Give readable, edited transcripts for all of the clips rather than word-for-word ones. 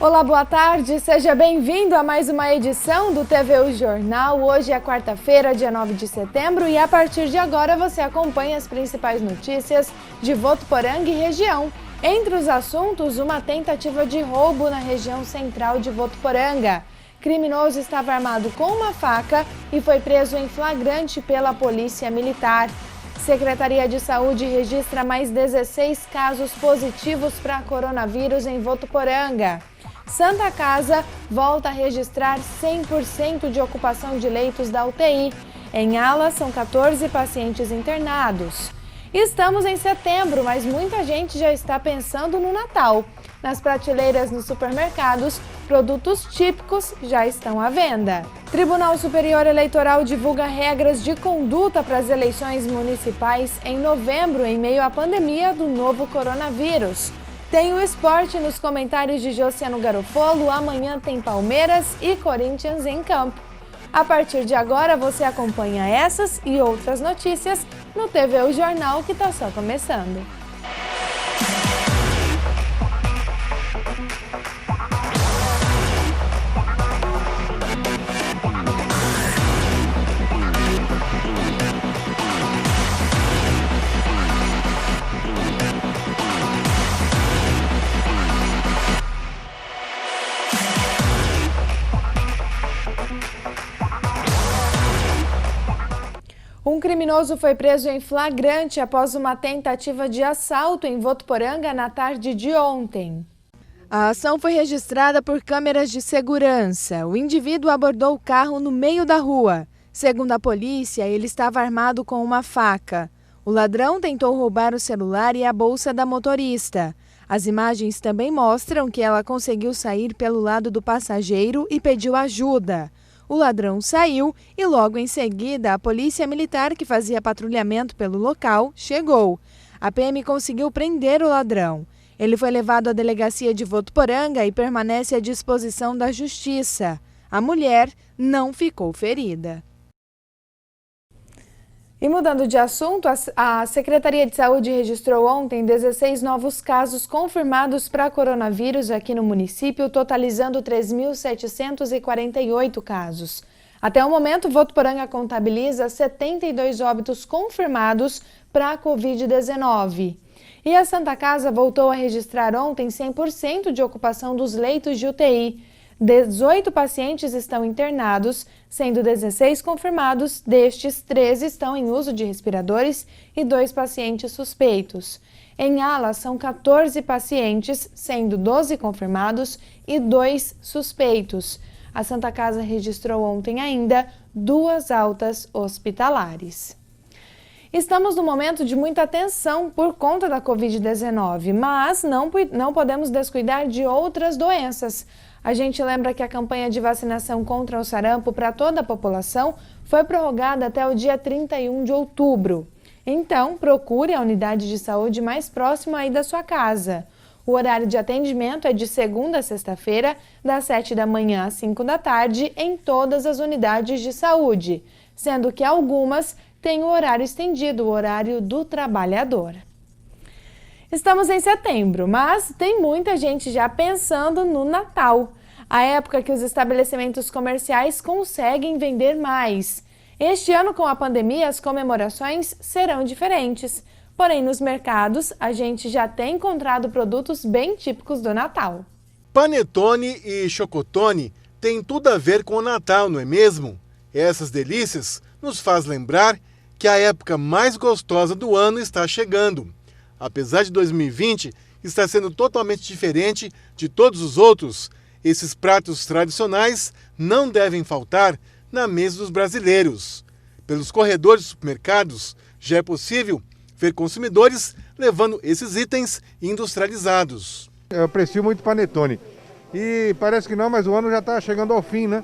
Olá, boa tarde, seja bem-vindo a mais uma edição do TVU Jornal. Hoje é quarta-feira, dia 9 de setembro e a partir de agora você acompanha as principais notícias de Votuporanga e região. Entre os assuntos, uma tentativa de roubo na região central de Votuporanga. Criminoso estava armado com uma faca e foi preso em flagrante pela Polícia Militar. Secretaria de Saúde registra mais 16 casos positivos para coronavírus em Votuporanga. Santa Casa volta a registrar 100% de ocupação de leitos da UTI. Em alas, são 14 pacientes internados. Estamos em setembro, mas muita gente já está pensando no Natal. Nas prateleiras nos supermercados, produtos típicos já estão à venda. Tribunal Superior Eleitoral divulga regras de conduta para as eleições municipais em novembro, em meio à pandemia do novo coronavírus. Tem o esporte nos comentários de Josiano Garofolo. Amanhã tem Palmeiras e Corinthians em campo. A partir de agora você acompanha essas e outras notícias no TVU Jornal, que está só começando. Um criminoso foi preso em flagrante após uma tentativa de assalto em Votuporanga na tarde de ontem. A ação foi registrada por câmeras de segurança. O indivíduo abordou o carro no meio da rua. Segundo a polícia, ele estava armado com uma faca. O ladrão tentou roubar o celular e a bolsa da motorista. As imagens também mostram que ela conseguiu sair pelo lado do passageiro e pediu ajuda. O ladrão saiu e logo em seguida a polícia militar, que fazia patrulhamento pelo local, chegou. A PM conseguiu prender o ladrão. Ele foi levado à delegacia de Votuporanga e permanece à disposição da justiça. A mulher não ficou ferida. E mudando de assunto, a Secretaria de Saúde registrou ontem 16 novos casos confirmados para coronavírus aqui no município, totalizando 3.748 casos. Até o momento, Votuporanga contabiliza 72 óbitos confirmados para a Covid-19. E a Santa Casa voltou a registrar ontem 100% de ocupação dos leitos de UTI. 18 pacientes estão internados, sendo 16 confirmados, destes 13 estão em uso de respiradores e 2 pacientes suspeitos. Em alas, são 14 pacientes, sendo 12 confirmados e 2 suspeitos. A Santa Casa registrou ontem ainda 2 altas hospitalares. Estamos num momento de muita tensão por conta da Covid-19, mas não podemos descuidar de outras doenças. A gente lembra que a campanha de vacinação contra o sarampo para toda a população foi prorrogada até o dia 31 de outubro. Então, procure a unidade de saúde mais próxima aí da sua casa. O horário de atendimento é de segunda a sexta-feira, das 7 da manhã às 5 da tarde, em todas as unidades de saúde, sendo que algumas têm o horário estendido, o horário do trabalhador. Estamos em setembro, mas tem muita gente já pensando no Natal, a época que os estabelecimentos comerciais conseguem vender mais. Este ano, com a pandemia, as comemorações serão diferentes. Porém, nos mercados, a gente já tem encontrado produtos bem típicos do Natal. Panetone e chocotone têm tudo a ver com o Natal, não é mesmo? Essas delícias nos faz lembrar que a época mais gostosa do ano está chegando. Apesar de 2020 estar sendo totalmente diferente de todos os outros, esses pratos tradicionais não devem faltar na mesa dos brasileiros. Pelos corredores de supermercados, já é possível ver consumidores levando esses itens industrializados. Eu aprecio muito panetone e parece que não, mas o ano já está chegando ao fim, né?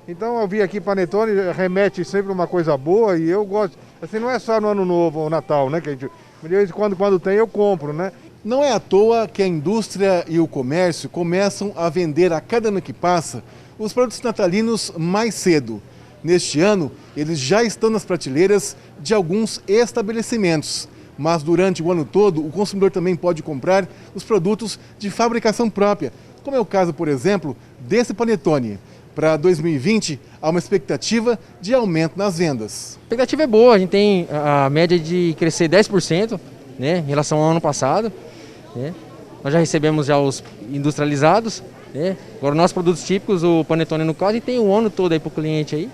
Então eu vi aqui panetone, remete sempre a uma coisa boa e eu gosto. Assim, não é só no ano novo ou Natal, né? Que a gente, de vez em quando tem eu compro, né? Não é à toa que a indústria e o comércio começam a vender a cada ano que passa os produtos natalinos mais cedo. Neste ano, eles já estão nas prateleiras de alguns estabelecimentos. Mas durante o ano todo, o consumidor também pode comprar os produtos de fabricação própria, como é o caso, por exemplo, desse panetone. Para 2020, há uma expectativa de aumento nas vendas. A expectativa é boa, a gente tem a média de crescer 10%, né, em relação ao ano passado. Né? Nós já recebemos já os industrializados, né? Agora nossos produtos típicos, o panetone no caso, e tem o ano todo aí para o cliente aí,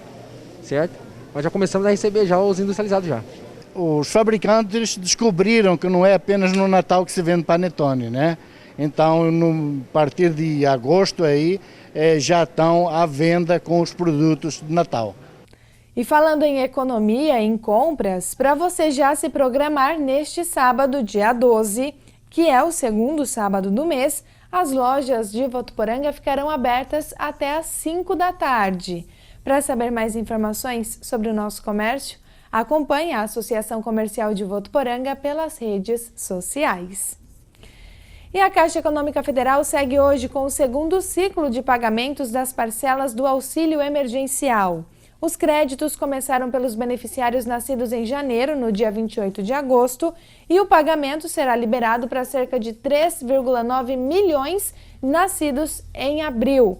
certo? Nós já começamos a receber já os industrializados já. Os fabricantes descobriram que não é apenas no Natal que se vende panetone, né? Então, a partir de agosto aí, já estão à venda com os produtos de Natal. E falando em economia e em compras, para você já se programar neste sábado, dia 12, que é o segundo sábado do mês, as lojas de Votuporanga ficarão abertas até às 5 da tarde. Para saber mais informações sobre o nosso comércio, acompanhe a Associação Comercial de Votuporanga pelas redes sociais. E a Caixa Econômica Federal segue hoje com o segundo ciclo de pagamentos das parcelas do auxílio emergencial. Os créditos começaram pelos beneficiários nascidos em janeiro, no dia 28 de agosto, e o pagamento será liberado para cerca de 3,9 milhões nascidos em abril.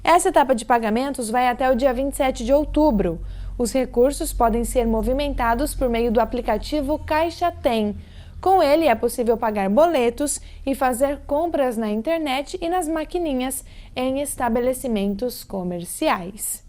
Essa etapa de pagamentos vai até o dia 27 de outubro. Os recursos podem ser movimentados por meio do aplicativo Caixa Tem. Com ele é possível pagar boletos e fazer compras na internet e nas maquininhas em estabelecimentos comerciais.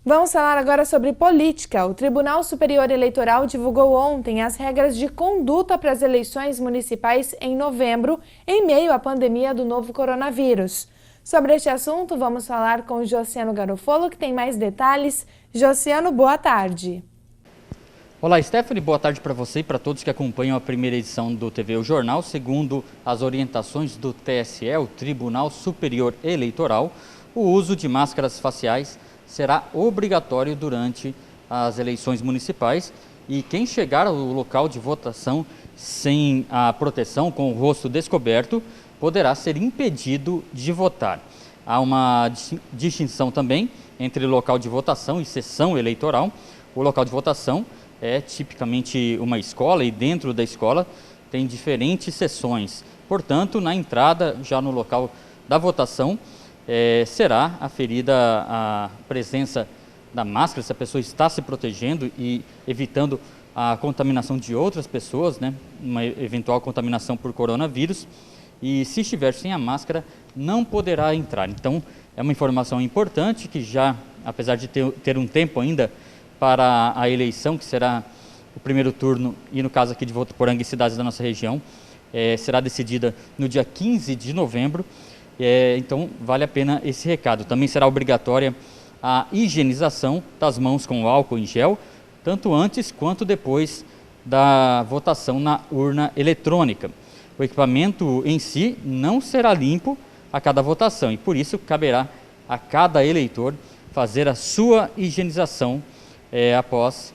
Vamos falar agora sobre política. O Tribunal Superior Eleitoral divulgou ontem as regras de conduta para as eleições municipais em novembro, em meio à pandemia do novo coronavírus. Sobre este assunto, vamos falar com Josiano Garofolo, que tem mais detalhes. Josiano, boa tarde. Olá, Stephanie, boa tarde para você e para todos que acompanham a primeira edição do TV O Jornal. Segundo as orientações do TSE, o Tribunal Superior Eleitoral, o uso de máscaras faciais será obrigatório durante as eleições municipais e quem chegar ao local de votação sem a proteção, com o rosto descoberto, poderá ser impedido de votar. Há uma distinção também entre local de votação e sessão eleitoral. O local de votação é tipicamente uma escola e dentro da escola tem diferentes sessões. Portanto, na entrada, já no local da votação, será aferida a presença da máscara, se a pessoa está se protegendo e evitando a contaminação de outras pessoas, né? Uma eventual contaminação por coronavírus. E se estiver sem a máscara, não poderá entrar. Então, é uma informação importante que já, apesar de ter um tempo ainda para a eleição, que será o primeiro turno, e no caso aqui de Votuporanga e cidades da nossa região, será decidida no dia 15 de novembro, então vale a pena esse recado. Também será obrigatória a higienização das mãos com álcool em gel, tanto antes quanto depois da votação na urna eletrônica. O equipamento em si não será limpo a cada votação e por isso caberá a cada eleitor fazer a sua higienização após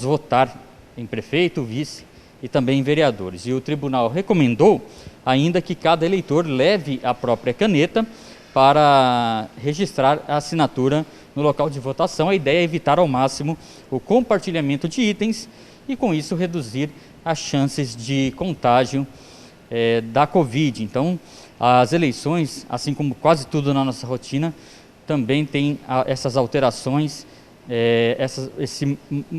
votar em prefeito, vice e também em vereadores. E o tribunal recomendou ainda que cada eleitor leve a própria caneta para registrar a assinatura no local de votação. A ideia é evitar ao máximo o compartilhamento de itens e com isso reduzir as chances de contágio da Covid. Então, as eleições, assim como quase tudo na nossa rotina, também tem essas alterações,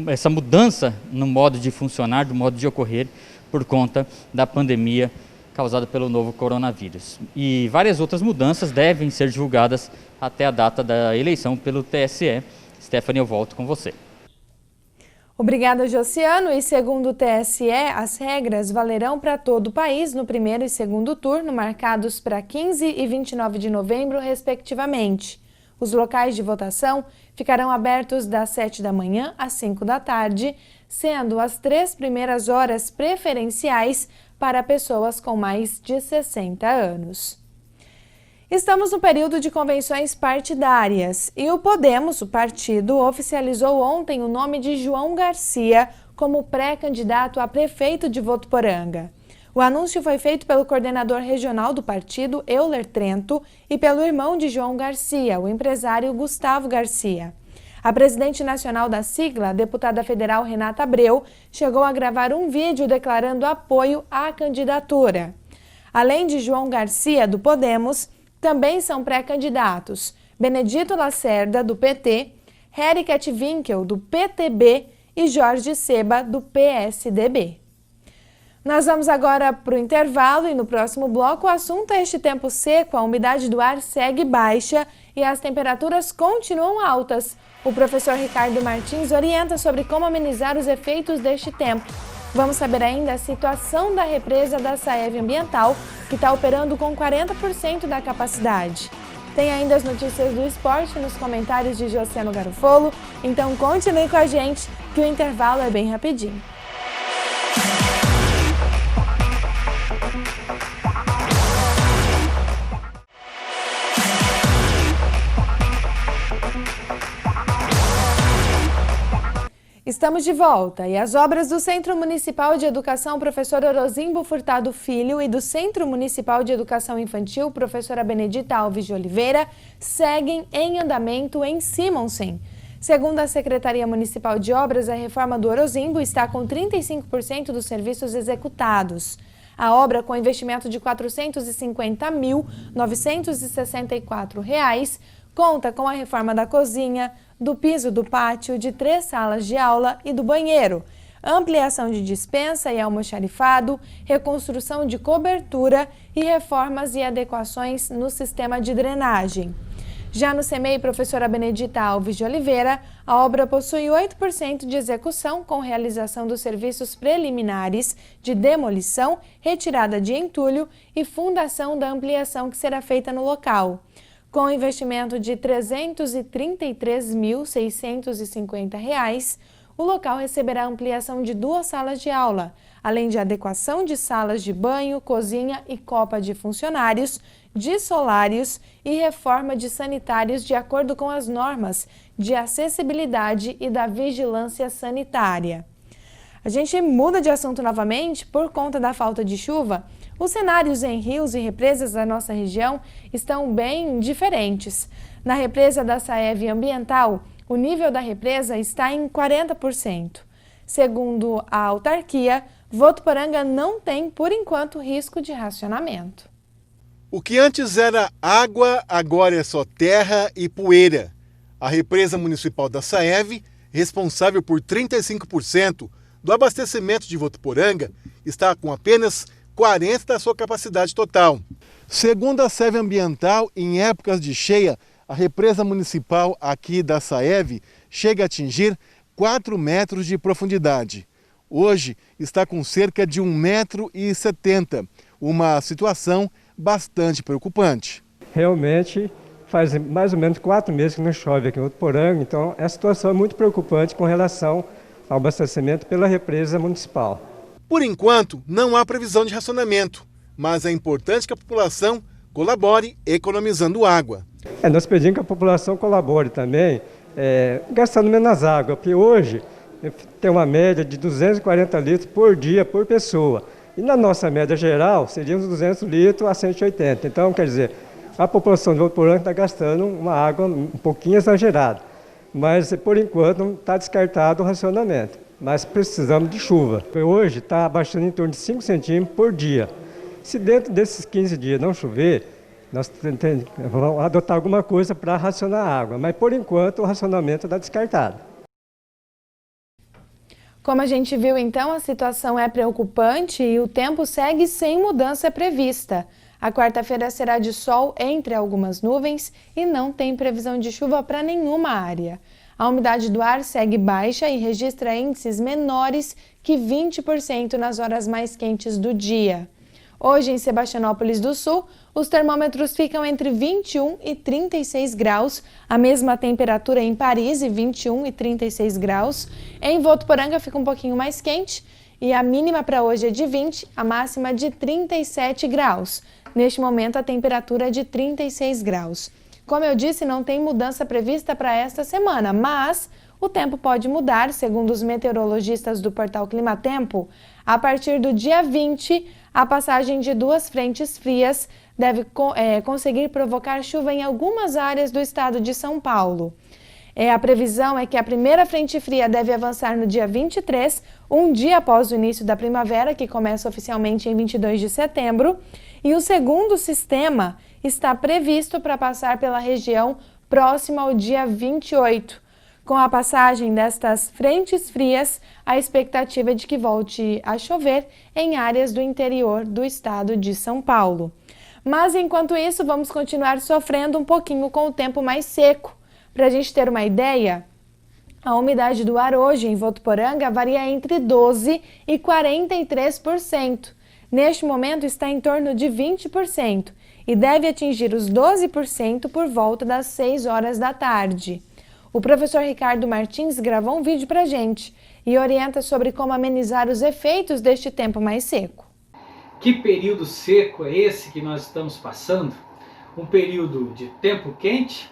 essa mudança no modo de funcionar, do modo de ocorrer, por conta da pandemia causada pelo novo coronavírus. E várias outras mudanças devem ser divulgadas até a data da eleição pelo TSE. Stephanie, eu volto com você. Obrigada, Josiano. E segundo o TSE, as regras valerão para todo o país no primeiro e segundo turno, marcados para 15 e 29 de novembro, respectivamente. Os locais de votação ficarão abertos das 7 da manhã às 5 da tarde, sendo as 3 primeiras horas preferenciais para pessoas com mais de 60 anos. Estamos no período de convenções partidárias e o Podemos, o partido, oficializou ontem o nome de João Garcia como pré-candidato a prefeito de Votuporanga. O anúncio foi feito pelo coordenador regional do partido, Euler Trento, e pelo irmão de João Garcia, o empresário Gustavo Garcia. A presidente nacional da sigla, a deputada federal Renata Abreu, chegou a gravar um vídeo declarando apoio à candidatura. Além de João Garcia, do Podemos, também são pré-candidatos Benedito Lacerda, do PT, Hericat Winkel, do PTB e Jorge Seba, do PSDB. Nós vamos agora para o intervalo e no próximo bloco o assunto é este tempo seco, a umidade do ar segue baixa e as temperaturas continuam altas. O professor Ricardo Martins orienta sobre como amenizar os efeitos deste tempo. Vamos saber ainda a situação da represa da Saev Ambiental, que está operando com 40% da capacidade. Tem ainda as notícias do esporte nos comentários de Josiano Garofolo, então continue com a gente que o intervalo é bem rapidinho. Estamos de volta e as obras do Centro Municipal de Educação Professor Orozimbo Furtado Filho e do Centro Municipal de Educação Infantil Professora Benedita Alves de Oliveira seguem em andamento em Simonsen. Segundo a Secretaria Municipal de Obras, a reforma do Orozimbo está com 35% dos serviços executados. A obra, com investimento de R$ 450.964, conta com a reforma da cozinha, do piso do pátio, de 3 salas de aula e do banheiro, ampliação de despensa e almoxarifado, reconstrução de cobertura e reformas e adequações no sistema de drenagem. Já no CEMEI Professora Benedita Alves de Oliveira, a obra possui 8% de execução com realização dos serviços preliminares de demolição, retirada de entulho e fundação da ampliação que será feita no local. Com investimento de R$ 333.650, o local receberá ampliação de 2 salas de aula, além de adequação de salas de banho, cozinha e copa de funcionários, de solários e reforma de sanitários de acordo com as normas de acessibilidade e da vigilância sanitária. A gente muda de assunto novamente por conta da falta de chuva. Os cenários em rios e represas da nossa região estão bem diferentes. Na represa da Saev Ambiental, o nível da represa está em 40%. Segundo a autarquia, Votuporanga não tem, por enquanto, risco de racionamento. O que antes era água, agora é só terra e poeira. A represa municipal da Saev, responsável por 35% do abastecimento de Votuporanga, está com apenas 40% da sua capacidade total. Segundo a Saev Ambiental, em épocas de cheia, a represa municipal aqui da Saev chega a atingir 4 metros de profundidade. Hoje está com cerca de 1,70 m, uma situação bastante preocupante. Realmente faz mais ou menos 4 meses que não chove aqui em Votuporanga, então a situação é muito preocupante com relação ao abastecimento pela represa municipal. Por enquanto, não há previsão de racionamento, mas é importante que a população colabore economizando água. Nós pedimos que a população colabore também, gastando menos água, porque hoje tem uma média de 240 litros por dia por pessoa. E na nossa média geral, seria uns 200 litros a 180. Então, quer dizer, a população de Votuporanga está gastando uma água um pouquinho exagerada. Mas, por enquanto, não está descartado o racionamento. Mas precisamos de chuva. Hoje está abaixando em torno de 5 centímetros por dia. Se dentro desses 15 dias não chover, nós vamos adotar alguma coisa para racionar a água. Mas, por enquanto, o racionamento está descartado. Como a gente viu, então, a situação é preocupante e o tempo segue sem mudança prevista. A quarta-feira será de sol entre algumas nuvens e não tem previsão de chuva para nenhuma área. A umidade do ar segue baixa e registra índices menores que 20% nas horas mais quentes do dia. Hoje, em Sebastianópolis do Sul, os termômetros ficam entre 21 e 36 graus, a mesma temperatura em Paris, 21 e 36 graus. Em Votuporanga fica um pouquinho mais quente e a mínima para hoje é de 20, a máxima de 37 graus. Neste momento, a temperatura é de 36 graus. Como eu disse, não tem mudança prevista para esta semana, mas o tempo pode mudar, segundo os meteorologistas do portal Climatempo. A partir do dia 20, a passagem de 2 frentes frias deve conseguir provocar chuva em algumas áreas do estado de São Paulo. A previsão é que a primeira frente fria deve avançar no dia 23, um dia após o início da primavera, que começa oficialmente em 22 de setembro, e o segundo sistema está previsto para passar pela região próxima ao dia 28. Com a passagem destas frentes frias, a expectativa é de que volte a chover em áreas do interior do estado de São Paulo. Mas, enquanto isso, vamos continuar sofrendo um pouquinho com o tempo mais seco. Para a gente ter uma ideia, a umidade do ar hoje em Votuporanga varia entre 12% e 43%. Neste momento está em torno de 20% e deve atingir os 12% por volta das 6 horas da tarde. O professor Ricardo Martins gravou um vídeo para a gente e orienta sobre como amenizar os efeitos deste tempo mais seco. Que período seco é esse que nós estamos passando? Um período de tempo quente,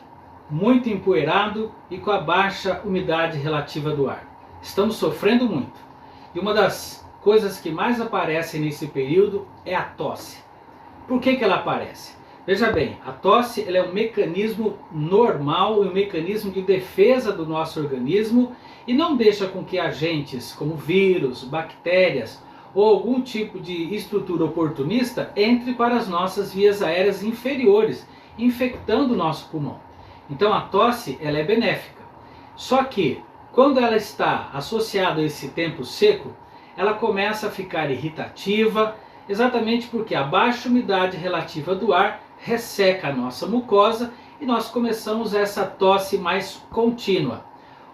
muito empoeirado e com a baixa umidade relativa do ar. Estamos sofrendo muito. E uma das coisas que mais aparecem nesse período é a tosse. Por que ela aparece? Veja bem, a tosse ela é um mecanismo normal e um mecanismo de defesa do nosso organismo e não deixa com que agentes como vírus, bactérias ou algum tipo de estrutura oportunista entre para as nossas vias aéreas inferiores, infectando o nosso pulmão. Então a tosse ela é benéfica. Só que quando ela está associada a esse tempo seco, ela começa a ficar irritativa, exatamente porque a baixa umidade relativa do ar resseca a nossa mucosa e nós começamos essa tosse mais contínua.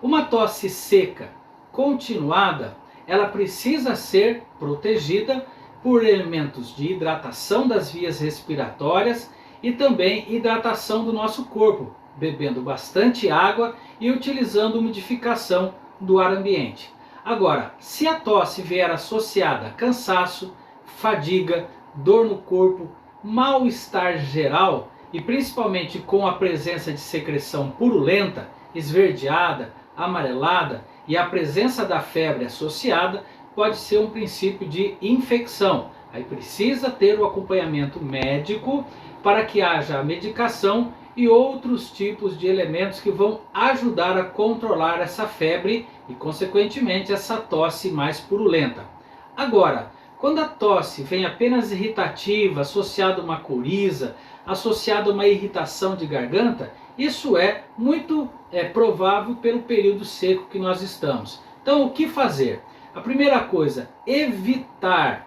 Uma tosse seca continuada, ela precisa ser protegida por elementos de hidratação das vias respiratórias e também hidratação do nosso corpo, bebendo bastante água e utilizando umidificação do ar ambiente. Agora, se a tosse vier associada a cansaço, fadiga, dor no corpo, mal-estar geral e principalmente com a presença de secreção purulenta, esverdeada, amarelada e a presença da febre associada, pode ser um princípio de infecção. Aí precisa ter o acompanhamento médico para que haja a medicação e outros tipos de elementos que vão ajudar a controlar essa febre e, consequentemente, essa tosse mais purulenta. Agora, quando a tosse vem apenas irritativa, associada a uma coriza, associada a uma irritação de garganta, isso é muito provável pelo período seco que nós estamos. Então, o que fazer? A primeira coisa, evitar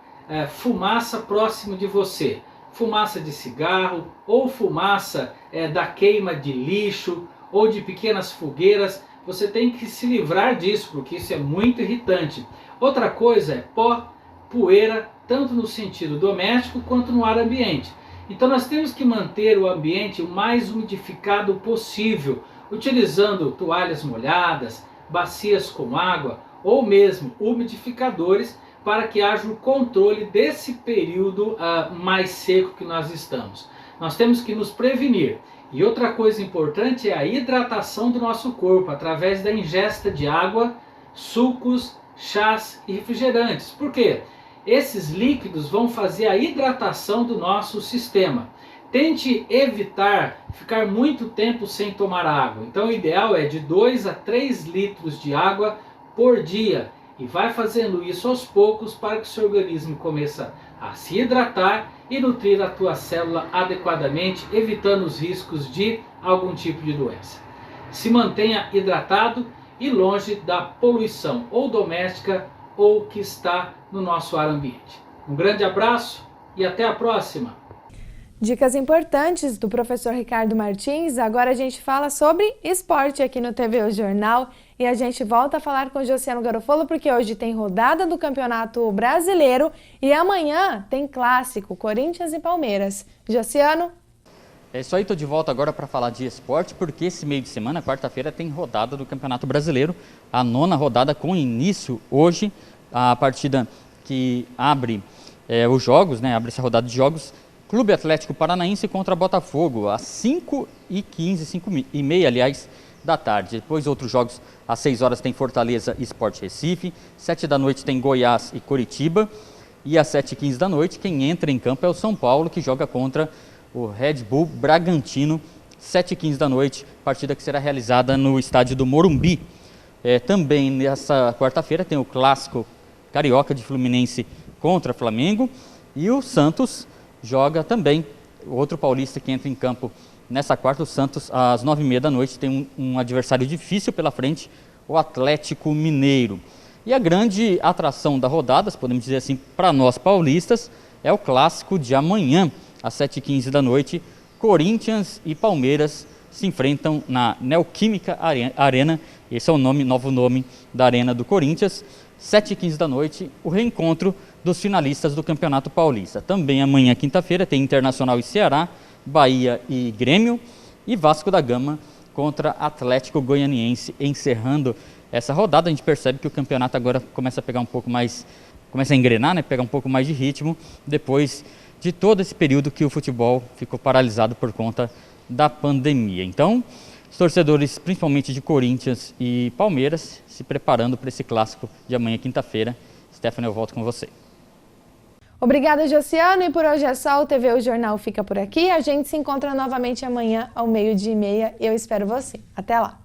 fumaça próximo de você. Fumaça de cigarro ou fumaça da queima de lixo ou de pequenas fogueiras. Você tem que se livrar disso, porque isso é muito irritante. Outra coisa é pó, poeira, tanto no sentido doméstico quanto no ar ambiente. Então nós temos que manter o ambiente o mais umidificado possível, utilizando toalhas molhadas, bacias com água ou mesmo umidificadores para que haja o controle desse período mais seco que nós estamos. Nós temos que nos prevenir. E outra coisa importante é a hidratação do nosso corpo através da ingesta de água, sucos, chás e refrigerantes. Por quê? Esses líquidos vão fazer a hidratação do nosso sistema. Tente evitar ficar muito tempo sem tomar água. Então o ideal é de 2 a 3 litros de água por dia. E vai fazendo isso aos poucos para que o seu organismo comece a se hidratar e nutrir a tua célula adequadamente, evitando os riscos de algum tipo de doença. Se mantenha hidratado e longe da poluição ou doméstica ou que está no nosso ar ambiente. Um grande abraço e até a próxima! Dicas importantes do professor Ricardo Martins. Agora a gente fala sobre esporte aqui no TV O Jornal e a gente volta a falar com o Josiano Garofalo porque hoje tem rodada do Campeonato Brasileiro e amanhã tem clássico, Corinthians e Palmeiras. Josiano? É isso aí, estou de volta agora para falar de esporte, porque esse meio de semana, quarta-feira, tem rodada do Campeonato Brasileiro, a 9ª rodada com início hoje, a partida que abre os jogos, abre essa rodada de jogos, Clube Atlético Paranaense contra Botafogo, às 5h15, 5h30, aliás, da tarde. Depois outros jogos, às 6 horas tem Fortaleza e Sport Recife, 7 da noite tem Goiás e Coritiba, e às 7h15 da noite quem entra em campo é o São Paulo, que joga contra o Red Bull Bragantino, 7h15 da noite, partida que será realizada no estádio do Morumbi. Também nessa quarta-feira tem o clássico carioca de Fluminense contra Flamengo e o Santos joga também. Outro paulista que entra em campo nessa quarta, o Santos, às 9h30 da noite, tem um adversário difícil pela frente, o Atlético Mineiro. E a grande atração da rodada, podemos dizer assim, para nós paulistas, é o clássico de amanhã, às 7h15 da noite. Corinthians e Palmeiras se enfrentam na Neoquímica Arena. Esse é o novo nome da Arena do Corinthians. 7h15 da noite, o reencontro dos finalistas do Campeonato Paulista. Também amanhã, quinta-feira, tem Internacional e Ceará, Bahia e Grêmio e Vasco da Gama contra Atlético Goianiense, encerrando essa rodada. A gente percebe que o campeonato agora começa a pegar um pouco mais, começa a engrenar, né? Pegar um pouco mais de ritmo, depois de todo esse período que o futebol ficou paralisado por conta da pandemia. Então, os torcedores, principalmente de Corinthians e Palmeiras, se preparando para esse clássico de amanhã, quinta-feira. Stephanie, eu volto com você. Obrigada, Josiano. E por hoje é só. O TV O Jornal fica por aqui. A gente se encontra novamente amanhã ao 12h30. Eu espero você. Até lá.